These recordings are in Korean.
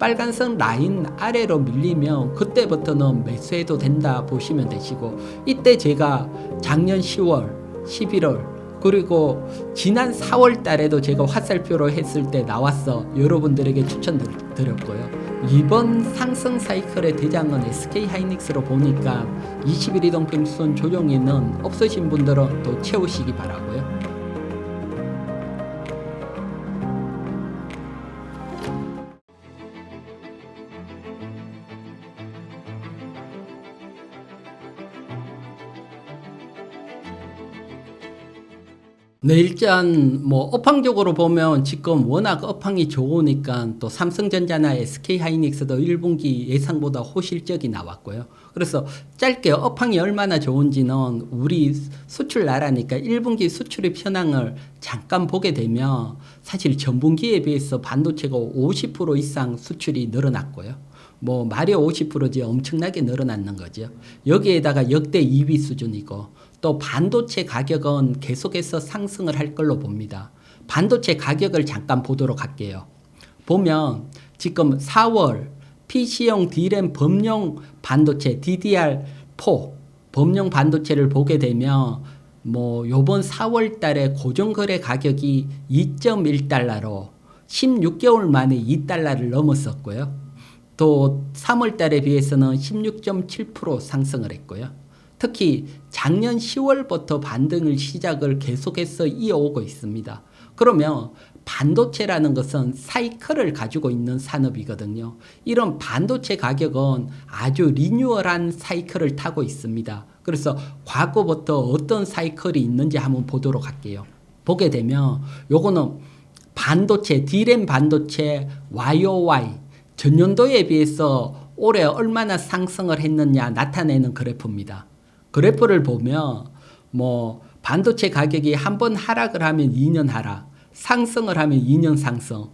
빨간선 라인 아래로 밀리면 그때부터는 매수해도 된다 보시면 되시고, 이때 제가 작년 10월, 11월 그리고 지난 4월 달에도 제가 화살표로 했을 때 나와서 여러분들에게 추천드렸고요. 이번 상승 사이클의 대장은 SK하이닉스로 보니까 21 이동평균선 조정에는 없으신 분들은 또 채우시기 바라고요. 네, 일단 업황적으로 보면 지금 워낙 업황이 좋으니까 또 삼성전자나 SK하이닉스도 1분기 예상보다 호실적이 나왔고요. 그래서 짧게 업황이 얼마나 좋은지는 우리 수출 나라니까 1분기 수출의 현황을 잠깐 보게 되면 사실 전분기에 비해서 반도체가 50% 이상 수출이 늘어났고요. 말이 50%지 엄청나게 늘어났는 거죠. 여기에다가 역대 2위 수준이고, 또 반도체 가격은 계속해서 상승을 할 걸로 봅니다. 반도체 가격을 잠깐 보도록 할게요. 보면 지금 4월 PC용 D램 범용 반도체 DDR4 범용 반도체를 보게 되면 요번 4월 달에 고정거래 가격이 2.1달러로 16개월 만에 2달러를 넘었었고요. 또 3월 달에 비해서는 16.7% 상승을 했고요. 특히 작년 10월부터 반등을 시작을 계속해서 이어오고 있습니다. 그러면 반도체라는 것은 사이클을 가지고 있는 산업이거든요. 이런 반도체 가격은 아주 리뉴얼한 사이클을 타고 있습니다. 그래서 과거부터 어떤 사이클이 있는지 한번 보도록 할게요. 보게 되면 요거는 반도체, D램 반도체 YOY 전년도에 비해서 올해 얼마나 상승을 했느냐 나타내는 그래프입니다. 그래프를 보면 반도체 가격이 한번 하락을 하면 2년 하락, 상승을 하면 2년 상승,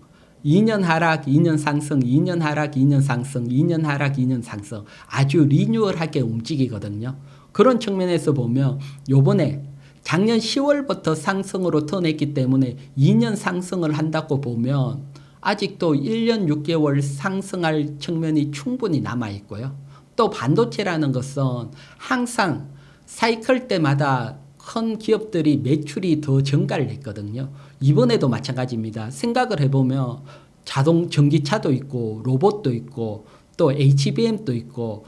2년 하락, 2년 상승, 2년 하락, 2년 상승, 2년 하락, 2년 상승, 아주 리뉴얼하게 움직이거든요. 그런 측면에서 보면 요번에 작년 10월부터 상승으로 턴했기 때문에 2년 상승을 한다고 보면 아직도 1년 6개월 상승할 측면이 충분히 남아있고요. 또 반도체라는 것은 항상 사이클 때마다 큰 기업들이 매출이 더 증가를 했거든요. 이번에도 마찬가지입니다. 생각을 해보면 전기차도 있고 로봇도 있고 또 HBM도 있고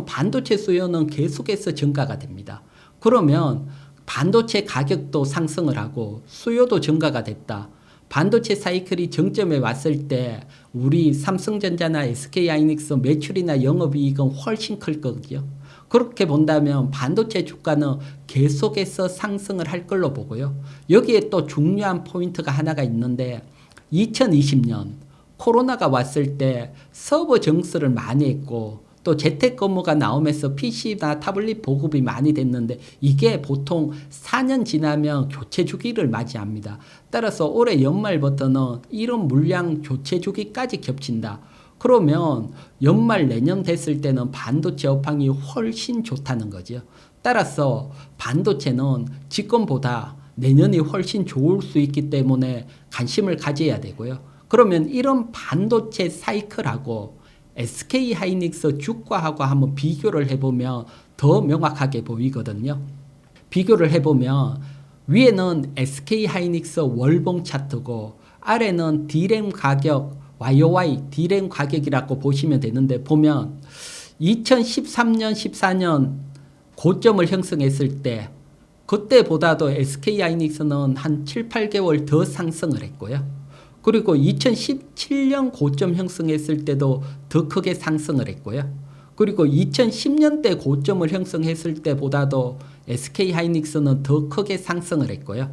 반도체 수요는 계속해서 증가가 됩니다. 그러면 반도체 가격도 상승을 하고 수요도 증가가 됐다. 반도체 사이클이 정점에 왔을 때 우리 삼성전자나 SK하이닉스 매출이나 영업이익은 훨씬 클 거거든요. 그렇게 본다면 반도체 주가는 계속해서 상승을 할 걸로 보고요. 여기에 또 중요한 포인트가 하나가 있는데 2020년 코로나가 왔을 때 서버 증수를 많이 했고 또 재택근무가 나오면서 PC나 타블릿 보급이 많이 됐는데 이게 보통 4년 지나면 교체 주기를 맞이합니다. 따라서 올해 연말부터는 이런 물량 교체 주기까지 겹친다. 그러면 연말 내년 됐을 때는 반도체 업황이 훨씬 좋다는 거죠. 따라서 반도체는 지금보다 내년이 훨씬 좋을 수 있기 때문에 관심을 가져야 되고요. 그러면 이런 반도체 사이클하고 SK하이닉스 주가하고 한번 비교를 해보면 더 명확하게 보이거든요. 비교를 해보면 위에는 SK하이닉스 월봉 차트고 아래는 D램 가격 YOY D램 가격이라고 보시면 되는데 보면 2013년 14년 고점을 형성했을 때 그때보다도 SK하이닉스는 한 7, 8개월 더 상승을 했고요. 그리고 2017년 고점 형성했을 때도 더 크게 상승을 했고요. 그리고 2010년대 고점을 형성했을 때보다도 SK하이닉스는 더 크게 상승을 했고요.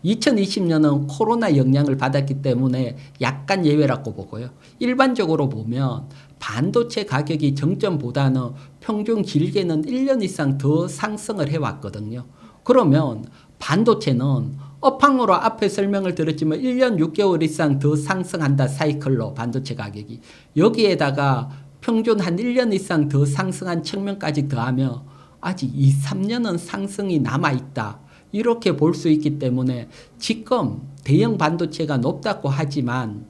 2020년은 코로나 영향을 받았기 때문에 약간 예외라고 보고요. 일반적으로 보면 반도체 가격이 정점보다는 평균 길게는 1년 이상 더 상승을 해왔거든요. 그러면 반도체는 업황으로 앞에 설명을 드렸지만 1년 6개월 이상 더 상승한다 사이클로 반도체 가격이. 여기에다가 평균 한 1년 이상 더 상승한 측면까지 더하면 아직 2, 3년은 상승이 남아있다. 이렇게 볼 수 있기 때문에 지금 대형 반도체가 높다고 하지만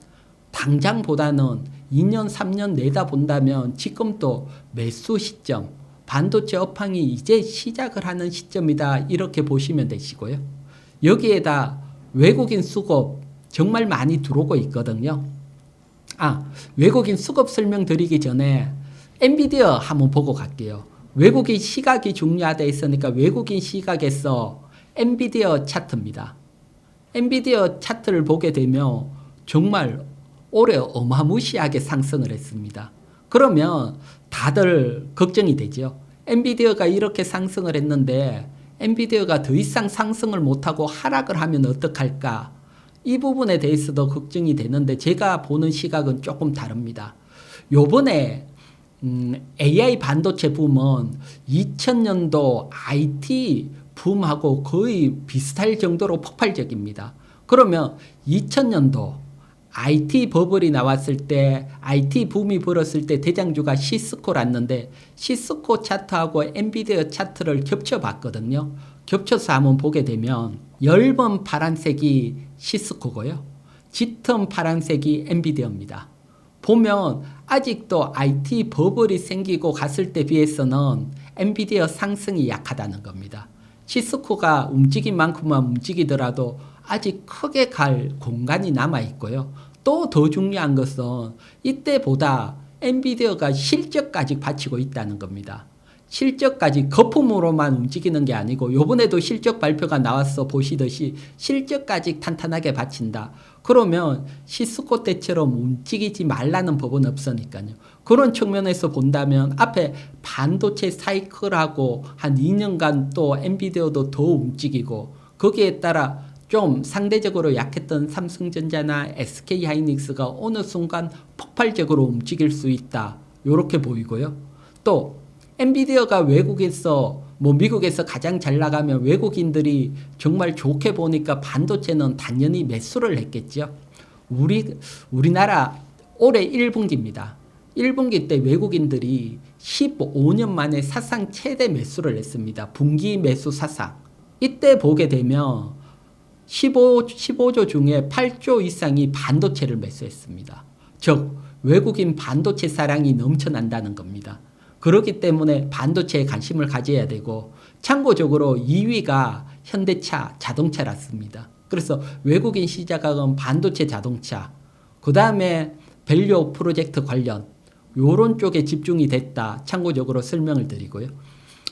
당장보다는 2년, 3년 내다 본다면 지금도 매수 시점, 반도체 업황이 이제 시작을 하는 시점이다. 이렇게 보시면 되시고요. 여기에다 외국인 수급 정말 많이 들어오고 있거든요. 외국인 수급 설명드리기 전에 엔비디아 한번 보고 갈게요. 외국인 시각이 중요하다 했으니까 외국인 시각에서 엔비디아 차트입니다. 엔비디아 차트를 보게 되면 정말 올해 어마무시하게 상승을 했습니다. 그러면 다들 걱정이 되죠. 엔비디아가 이렇게 상승을 했는데 엔비디아가 더 이상 상승을 못하고 하락을 하면 어떡할까? 이 부분에 대해서도 걱정이 되는데 제가 보는 시각은 조금 다릅니다. 요번에 AI 반도체 붐은 2000년도 IT 붐하고 거의 비슷할 정도로 폭발적입니다. 그러면 2000년도 IT 버블이 나왔을 때 IT 붐이 불었을 때 대장주가 시스코랐는데 시스코 차트하고 엔비디아 차트를 겹쳐봤거든요. 겹쳐서 한번 보게 되면 엷은 파란색이 시스코고요. 짙은 파란색이 엔비디아입니다. 보면 아직도 IT 버블이 생기고 갔을 때 비해서는 엔비디아 상승이 약하다는 겁니다. 시스코가 움직인 만큼만 움직이더라도 아직 크게 갈 공간이 남아있고요. 또 더 중요한 것은 이때보다 엔비디아가 실적까지 받치고 있다는 겁니다. 실적까지 거품으로만 움직이는 게 아니고 요번에도 실적 발표가 나와서 보시듯이 실적까지 탄탄하게 받친다. 그러면 시스코 때처럼 움직이지 말라는 법은 없으니까요. 그런 측면에서 본다면 앞에 반도체 사이클하고 한 2년간 또 엔비디아도 더 움직이고 거기에 따라 좀 상대적으로 약했던 삼성전자나 SK하이닉스가 어느 순간 폭발적으로 움직일 수 있다. 이렇게 보이고요. 또 엔비디아가 외국에서 미국에서 가장 잘 나가면 외국인들이 정말 좋게 보니까 반도체는 당연히 매수를 했겠죠. 우리나라 올해 1분기입니다. 1분기 때 외국인들이 15년 만에 사상 최대 매수를 했습니다. 분기 매수 사상. 이때 보게 되면 15조 중에 8조 이상이 반도체를 매수했습니다. 즉 외국인 반도체 사랑이 넘쳐난다는 겁니다. 그렇기 때문에 반도체에 관심을 가져야 되고 참고적으로 2위가 현대차 자동차랐습니다. 그래서 외국인 시작은 반도체 자동차, 그 다음에 밸류 프로젝트 관련 요런 쪽에 집중이 됐다. 참고적으로 설명을 드리고요.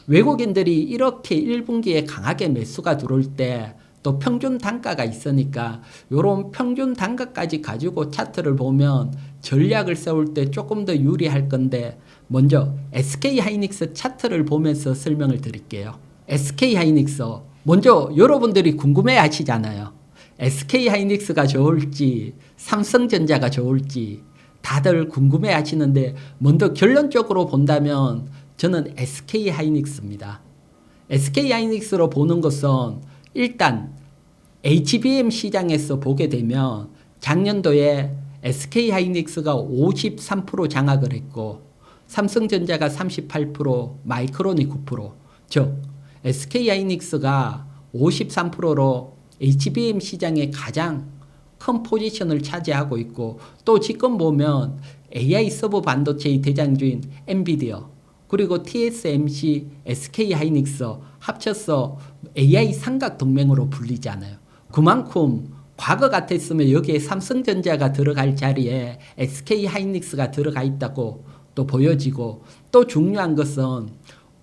외국인들이 이렇게 1분기에 강하게 매수가 들어올 때 또 평균 단가가 있으니까 요런 평균 단가까지 가지고 차트를 보면 전략을 세울 때 조금 더 유리할 건데 먼저 SK하이닉스 차트를 보면서 설명을 드릴게요. SK하이닉스 먼저 여러분들이 궁금해 하시잖아요. SK하이닉스가 좋을지 삼성전자가 좋을지 다들 궁금해 하시는데 먼저 결론적으로 본다면 저는 SK하이닉스입니다. SK하이닉스로 보는 것은 일단 HBM 시장에서 보게 되면 작년도에 SK하이닉스가 53% 장악을 했고 삼성전자가 38%, 마이크론이 9%. 즉 SK하이닉스가 53%로 HBM 시장의 가장 큰 포지션을 차지하고 있고 또 지금 보면 AI 서버 반도체의 대장주인 엔비디아 그리고 TSMC, SK하이닉스 합쳐서 AI 삼각 동맹으로 불리잖아요. 그만큼 과거 같았으면 여기에 삼성전자가 들어갈 자리에 SK하이닉스가 들어가 있다고 또 보여지고 또 중요한 것은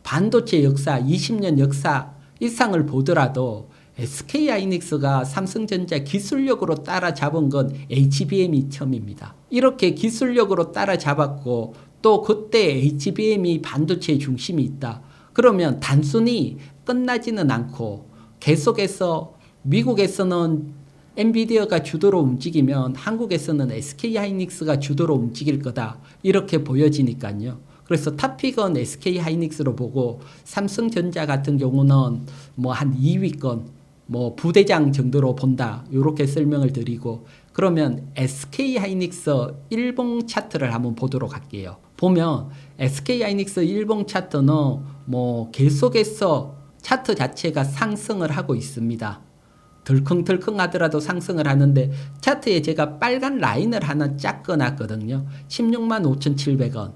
반도체 역사 20년 역사 이상을 보더라도 SK하이닉스가 삼성전자 기술력으로 따라잡은 건 HBM이 처음입니다. 이렇게 기술력으로 따라잡았고 또 그때 HBM이 반도체의 중심이 있다. 그러면 단순히 끝나지는 않고 계속해서 미국에서는 엔비디아가 주도로 움직이면 한국에서는 SK하이닉스가 주도로 움직일 거다. 이렇게 보여지니까요. 그래서 탑픽은 SK하이닉스로 보고 삼성전자 같은 경우는 한 2위권 부대장 정도로 본다. 이렇게 설명을 드리고 그러면 SK하이닉스 일봉 차트를 한번 보도록 할게요. 보면 SK하이닉스 일봉 차트는 계속해서 차트 자체가 상승을 하고 있습니다. 덜컹덜컹 하더라도 상승을 하는데 차트에 제가 빨간 라인을 하나 쫙 꺼놨거든요. 16만 5,700원.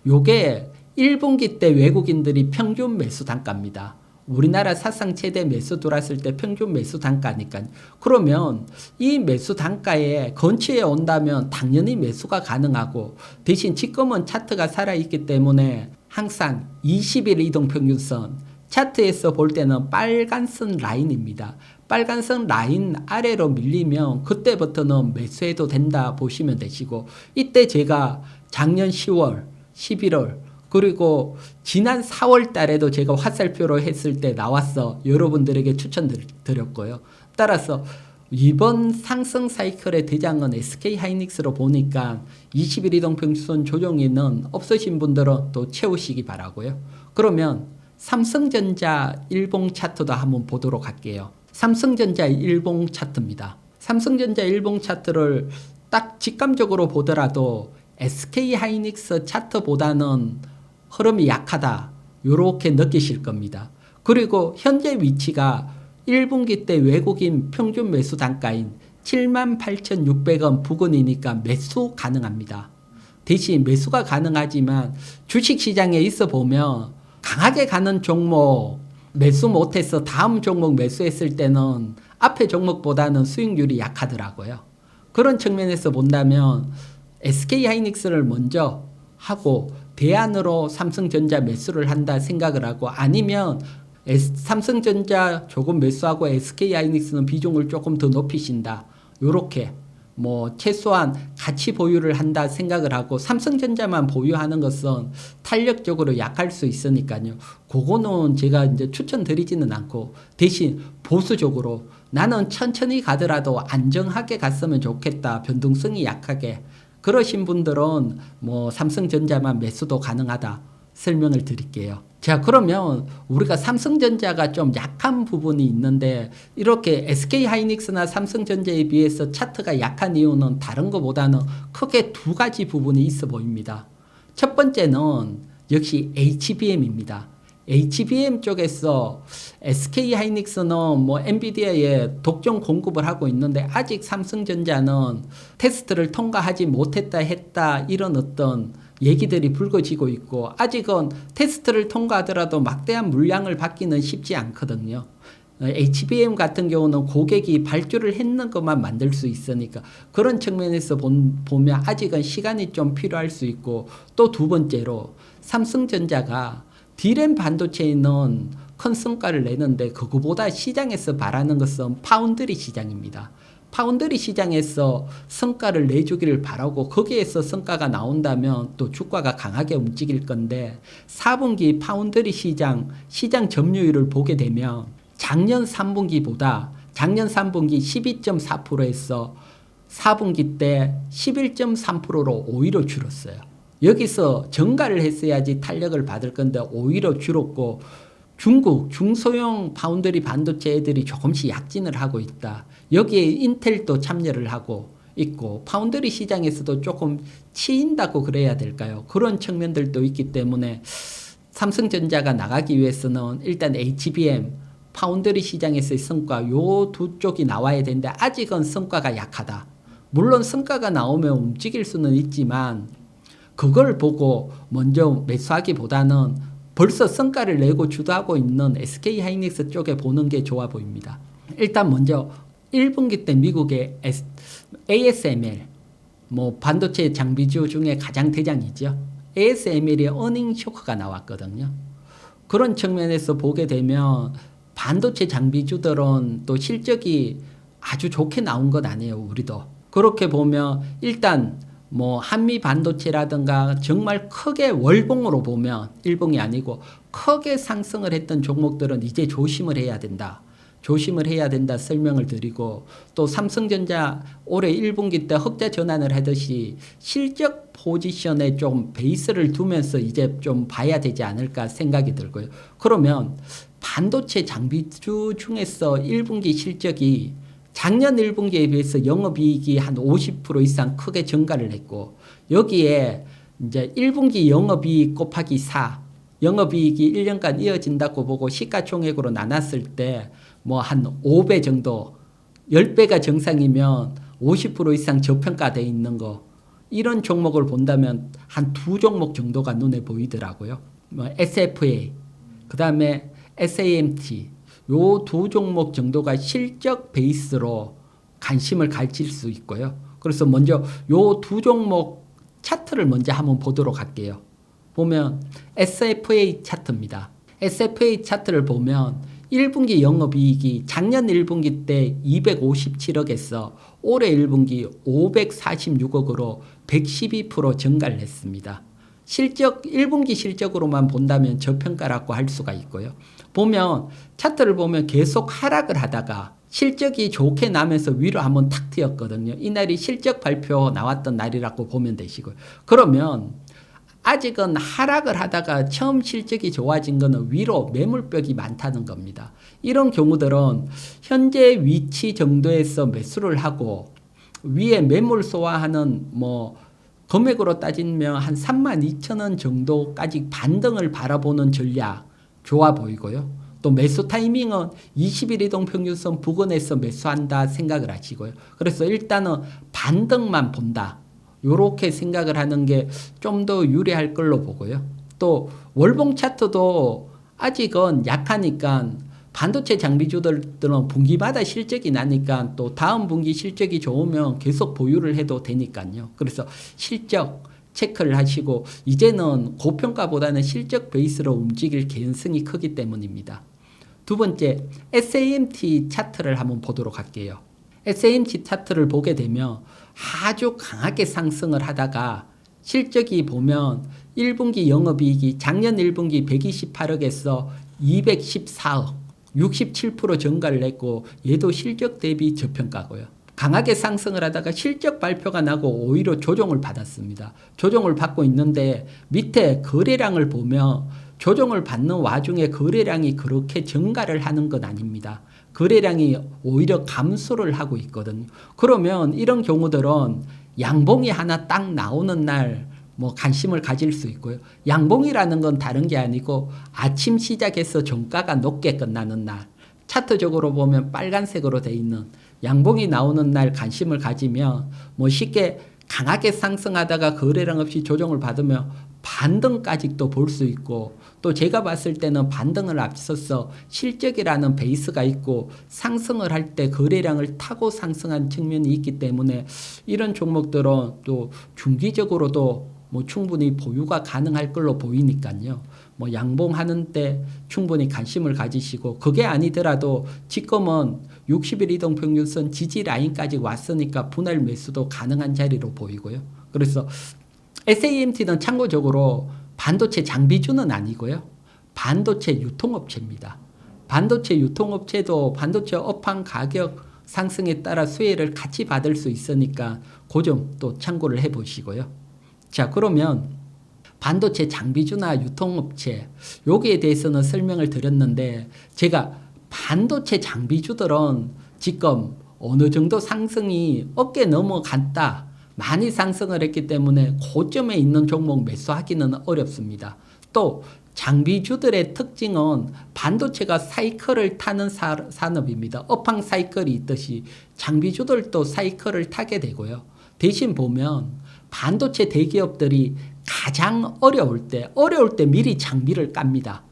요게 1분기 때 외국인들이 평균 매수 단가입니다. 우리나라 사상 최대 매수 들어왔을 때 평균 매수 단가니까요. 그러면 이 매수 단가에 근처에 온다면 당연히 매수가 가능하고, 대신 지금은 차트가 살아있기 때문에 항상 20일 이동평균선, 차트에서 볼 때는 빨간선 라인입니다. 빨간선 라인 아래로 밀리면 그때부터는 매수해도 된다 보시면 되시고, 이때 제가 작년 10월, 11월 그리고 지난 4월 달에도 제가 화살표로 했을 때 나와서 여러분들에게 추천드렸고요. 따라서 이번 상승 사이클의 대장은 SK하이닉스로 보니까 20일 이동평균선 조정에는 없으신 분들은 또 채우시기 바라고요. 그러면 삼성전자 일봉 차트도 한번 보도록 할게요. 삼성전자 일봉 차트입니다. 삼성전자 일봉 차트를 딱 직감적으로 보더라도 SK하이닉스 차트보다는 흐름이 약하다, 이렇게 느끼실 겁니다. 그리고 현재 위치가 1분기 때 외국인 평균 매수 단가인 78,600원 부근이니까 매수 가능합니다. 대신 매수가 가능하지만 주식시장에 있어 보면 강하게 가는 종목 매수 못해서 다음 종목 매수했을 때는 앞에 종목보다는 수익률이 약하더라고요. 그런 측면에서 본다면 SK하이닉스를 먼저 하고 대안으로 삼성전자 매수를 한다 생각을 하고, 아니면 삼성전자 조금 매수하고 SK하이닉스는 비중을 조금 더 높이신다, 요렇게 뭐 최소한 같이 보유를 한다 생각을 하고, 삼성전자만 보유하는 것은 탄력적으로 약할 수 있으니까요. 그거는 제가 이제 추천드리지는 않고, 대신 보수적으로 나는 천천히 가더라도 안정하게 갔으면 좋겠다, 변동성이 약하게, 그러신 분들은 뭐 삼성전자만 매수도 가능하다 설명을 드릴게요. 자, 그러면 우리가 삼성전자가 좀 약한 부분이 있는데, 이렇게 SK하이닉스나 삼성전자에 비해서 차트가 약한 이유는 다른 것보다는 크게 두 가지 부분이 있어 보입니다. 첫 번째는 역시 HBM입니다. HBM 쪽에서 SK하이닉스는 뭐 엔비디아에 독점 공급을 하고 있는데, 아직 삼성전자는 테스트를 통과하지 못했다 했다 이런 어떤 얘기들이 불거지고 있고, 아직은 테스트를 통과하더라도 막대한 물량을 받기는 쉽지 않거든요. HBM 같은 경우는 고객이 발주를 했는 것만 만들 수 있으니까 그런 측면에서 보면 아직은 시간이 좀 필요할 수 있고, 또 두 번째로 삼성전자가 D램 반도체에는 큰 성과를 내는데 그거보다 시장에서 바라는 것은 파운드리 시장입니다. 파운드리 시장에서 성과를 내주기를 바라고, 거기에서 성과가 나온다면 또 주가가 강하게 움직일 건데, 4분기 파운드리 시장 점유율을 보게 되면 작년 3분기보다 작년 3분기 12.4%에서 4분기 때 11.3%로 오히려 줄었어요. 여기서 증가를 했어야지 탄력을 받을 건데 오히려 줄었고, 중국 중소형 파운드리 반도체 애들이 조금씩 약진을 하고 있다. 여기에 인텔도 참여를 하고 있고, 파운드리 시장에서도 조금 치인다고 그래야 될까요? 그런 측면들도 있기 때문에 삼성전자가 나가기 위해서는 일단 HBM, 파운드리 시장에서의 성과, 요 두 쪽이 나와야 되는데 아직은 성과가 약하다. 물론 성과가 나오면 움직일 수는 있지만 그걸 보고 먼저 매수하기보다는 벌써 성과를 내고 주도하고 있는 SK하이닉스 쪽에 보는 게 좋아 보입니다. 일단 먼저 1분기 때 미국의 ASML, 뭐 반도체 장비주 중에 가장 대장이죠. ASML의 어닝 쇼크가 나왔거든요. 그런 측면에서 보게 되면 반도체 장비주들은 또 실적이 아주 좋게 나온 것 아니에요, 우리도. 그렇게 보면 일단 뭐 한미 반도체라든가 정말 크게 월봉으로 보면, 일봉이 아니고 크게 상승을 했던 종목들은 이제 조심을 해야 된다. 조심을 해야 된다 설명을 드리고, 또 삼성전자 올해 1분기 때 흑자 전환을 하듯이 실적 포지션에 좀 베이스를 두면서 이제 좀 봐야 되지 않을까 생각이 들고요. 그러면 반도체 장비주 중에서 1분기 실적이 작년 1분기에 비해서 영업이익이 한 50% 이상 크게 증가를 했고, 여기에 이제 1분기 영업이익 곱하기 4, 영업이익이 1년간 이어진다고 보고 시가총액으로 나눴을 때 뭐 한 5배 정도 10배가 정상이면 50% 이상 저평가되어 있는 거, 이런 종목을 본다면 한 두 종목 정도가 눈에 보이더라고요. 뭐 SFA, 그 다음에 SAMT, 요 두 종목 정도가 실적 베이스로 관심을 가질 수 있고요. 그래서 먼저 요 두 종목 차트를 먼저 한번 보도록 할게요. 보면 SFA 차트입니다. SFA 차트를 보면 1분기 영업이익이 작년 1분기 때 257억에서 올해 1분기 546억으로 112% 증가를 했습니다. 실적 1분기 실적으로만 본다면 저평가라고 할 수가 있고요. 보면 차트를 보면 계속 하락을 하다가 실적이 좋게 나면서 위로 한번 탁 튀었거든요. 이날이 실적 발표 나왔던 날이라고 보면 되시고요. 그러면 아직은 하락을 하다가 처음 실적이 좋아진 거는 위로 매물벽이 많다는 겁니다. 이런 경우들은 현재 위치 정도에서 매수를 하고 위에 매물 소화하는 뭐 금액으로 따지면 한 32,000원 정도까지 반등을 바라보는 전략 좋아 보이고요. 또 매수 타이밍은 20일 이동 평균선 부근에서 매수한다 생각을 하시고요. 그래서 일단은 반등만 본다. 요렇게 생각을 하는 게 좀 더 유리할 걸로 보고요. 또 월봉 차트도 아직은 약하니까 반도체 장비주들은 분기마다 실적이 나니까 또 다음 분기 실적이 좋으면 계속 보유를 해도 되니까요. 그래서 실적 체크를 하시고 이제는 고평가보다는 실적 베이스로 움직일 개연성이 크기 때문입니다. 두 번째, SAMT 차트를 한번 보도록 할게요. SAMT 차트를 보게 되면 아주 강하게 상승을 하다가 실적이 보면 1분기 영업이익이 작년 1분기 128억에서 214억, 67% 증가를 했고 얘도 실적 대비 저평가고요. 강하게 상승을 하다가 실적 발표가 나고 오히려 조정을 받았습니다. 조정을 받고 있는데 밑에 거래량을 보면 조정을 받는 와중에 거래량이 그렇게 증가를 하는 건 아닙니다. 거래량이 오히려 감소를 하고 있거든요. 그러면 이런 경우들은 양봉이 하나 딱 나오는 날 뭐 관심을 가질 수 있고요. 양봉이라는 건 다른 게 아니고 아침 시작해서 종가가 높게 끝나는 날, 차트적으로 보면 빨간색으로 돼 있는 양봉이 나오는 날 관심을 가지면 뭐 쉽게 강하게 상승하다가 거래량 없이 조정을 받으면 반등까지 또 볼 수 있고, 또 제가 봤을 때는 반등을 앞서서 실적이라는 베이스가 있고 상승을 할 때 거래량을 타고 상승한 측면이 있기 때문에 이런 종목들은 또 중기적으로도 뭐 충분히 보유가 가능할 걸로 보이니까요. 뭐 양봉하는 때 충분히 관심을 가지시고, 그게 아니더라도 지금은 60일 이동평균선 지지 라인까지 왔으니까 분할 매수도 가능한 자리로 보이고요. 그래서 SAMT는 참고적으로 반도체 장비주는 아니고요. 반도체 유통업체입니다. 반도체 유통업체도 반도체 업황 가격 상승에 따라 수혜를 같이 받을 수 있으니까 그 점 또 참고를 해 보시고요. 자, 그러면 반도체 장비주나 유통업체 여기에 대해서는 설명을 드렸는데, 제가 반도체 장비주들은 지금 어느 정도 상승이 어깨 넘어갔다, 많이 상승을 했기 때문에 고점에 있는 종목 매수하기는 어렵습니다. 또 장비주들의 특징은 반도체가 사이클을 타는 산업입니다. 업황 사이클이 있듯이 장비주들도 사이클을 타게 되고요. 대신 보면 반도체 대기업들이 가장 어려울 때 미리 장비를 깝니다.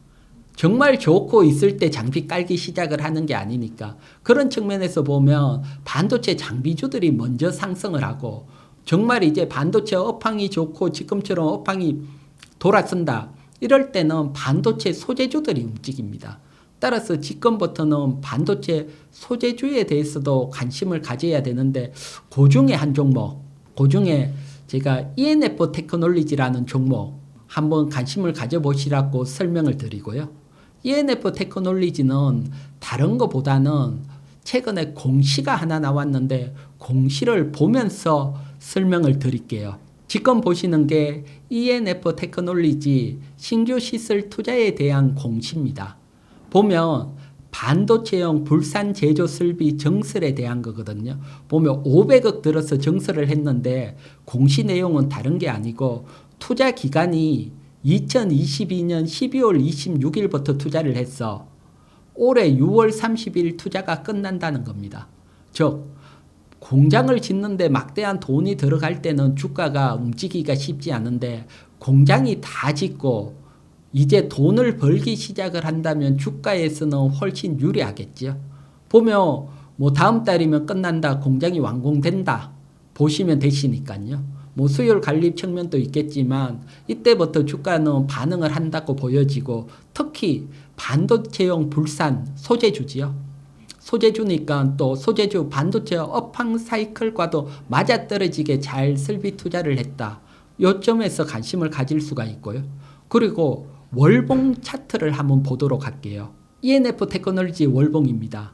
정말 좋고 있을 때 장비 깔기 시작을 하는 게 아니니까, 그런 측면에서 보면 반도체 장비주들이 먼저 상승을 하고, 정말 이제 반도체 업황이 좋고 지금처럼 업황이 돌아선다 이럴 때는 반도체 소재주들이 움직입니다. 따라서 지금부터는 반도체 소재주에 대해서도 관심을 가져야 되는데, 그중에 한 종목, 그중에 제가 ENF 테크놀로지라는 종목 한번 관심을 가져보시라고 설명을 드리고요. ENF 테크놀로지는 다른 것보다는 최근에 공시가 하나 나왔는데 공시를 보면서 설명을 드릴게요. 지금 보시는 게 ENF 테크놀로지 신규 시설 투자에 대한 공시입니다. 보면 반도체용 불산 제조 설비 정설에 대한 거거든요. 보면 500억 들어서 정설을 했는데 공시 내용은 다른 게 아니고 투자 기간이 2022년 12월 26일부터 투자를 했어 올해 6월 30일 투자가 끝난다는 겁니다. 즉 공장을 짓는데 막대한 돈이 들어갈 때는 주가가 움직이기가 쉽지 않은데 공장이 다 짓고 이제 돈을 벌기 시작을 한다면 주가에서는 훨씬 유리하겠죠. 보면 뭐 다음 달이면 끝난다, 공장이 완공된다 보시면 되시니까요. 뭐 수요일 관리 측면도 있겠지만 이때부터 주가는 반응을 한다고 보여지고 특히 반도체용 불산 소재주지요. 소재주니까 또 소재주 반도체 업황 사이클과도 맞아떨어지게 잘 설비 투자를 했다. 요점에서 관심을 가질 수가 있고요. 그리고 월봉 차트를 한번 보도록 할게요. ENF 테크놀로지 월봉입니다.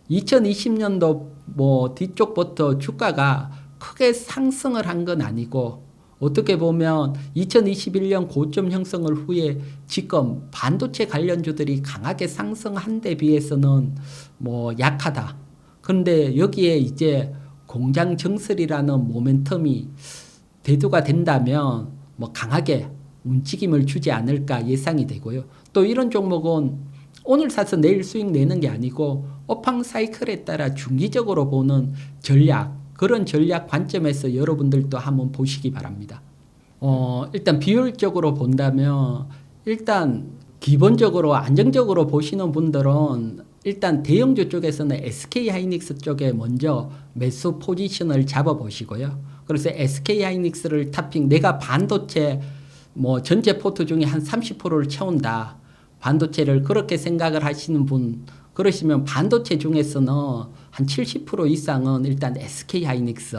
2020년도 뭐 뒤쪽부터 주가가 크게 상승을 한 건 아니고 어떻게 보면 2021년 고점 형성을 후에 지금 반도체 관련주들이 강하게 상승한 데 비해서는 뭐 약하다. 그런데 여기에 이제 공장 증설이라는 모멘텀이 대두가 된다면 뭐 강하게 움직임을 주지 않을까 예상이 되고요. 또 이런 종목은 오늘 사서 내일 수익 내는 게 아니고 업황 사이클에 따라 중기적으로 보는 전략, 그런 전략 관점에서 여러분들도 한번 보시기 바랍니다. 일단 비율적으로 본다면 일단 기본적으로 안정적으로 보시는 분들은 일단 대형주 쪽에서는 SK하이닉스 쪽에 먼저 매수 포지션을 잡아 보시고요. 그래서 SK하이닉스를 탑핑, 내가 반도체 뭐 전체 포트 중에 한 30%를 채운다. 반도체를 그렇게 생각을 하시는 분, 그러시면 반도체 중에서는 한 70% 이상은 일단 SK하이닉스.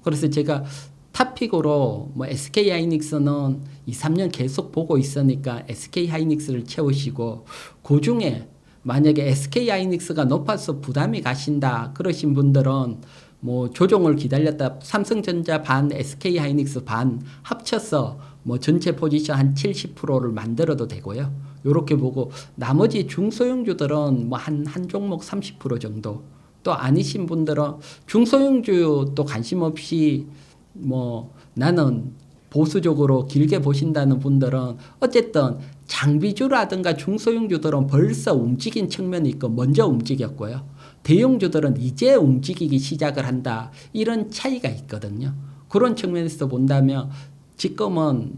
그래서 제가 탑픽으로 뭐 SK하이닉스는 2, 3년 계속 보고 있으니까 SK하이닉스를 채우시고, 그 중에 만약에 SK하이닉스가 높아서 부담이 가신다 그러신 분들은 뭐 조정을 기다렸다 삼성전자 반 SK하이닉스 반 합쳐서 뭐 전체 포지션 한 70%를 만들어도 되고요. 요렇게 보고 나머지 중소형주들은 뭐 한 종목 30% 정도, 또 아니신 분들은 중소형주 또 관심 없이 뭐 나는 보수적으로 길게 보신다는 분들은 어쨌든 장비주라든가 중소형주들은 벌써 움직인 측면이 있고 먼저 움직였고요. 대형주들은 이제 움직이기 시작을 한다. 이런 차이가 있거든요. 그런 측면에서 본다면 지금은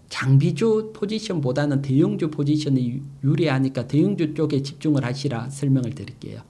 장비주 포지션보다는 대형주 포지션이 유리하니까 대형주 쪽에 집중을 하시라 설명을 드릴게요.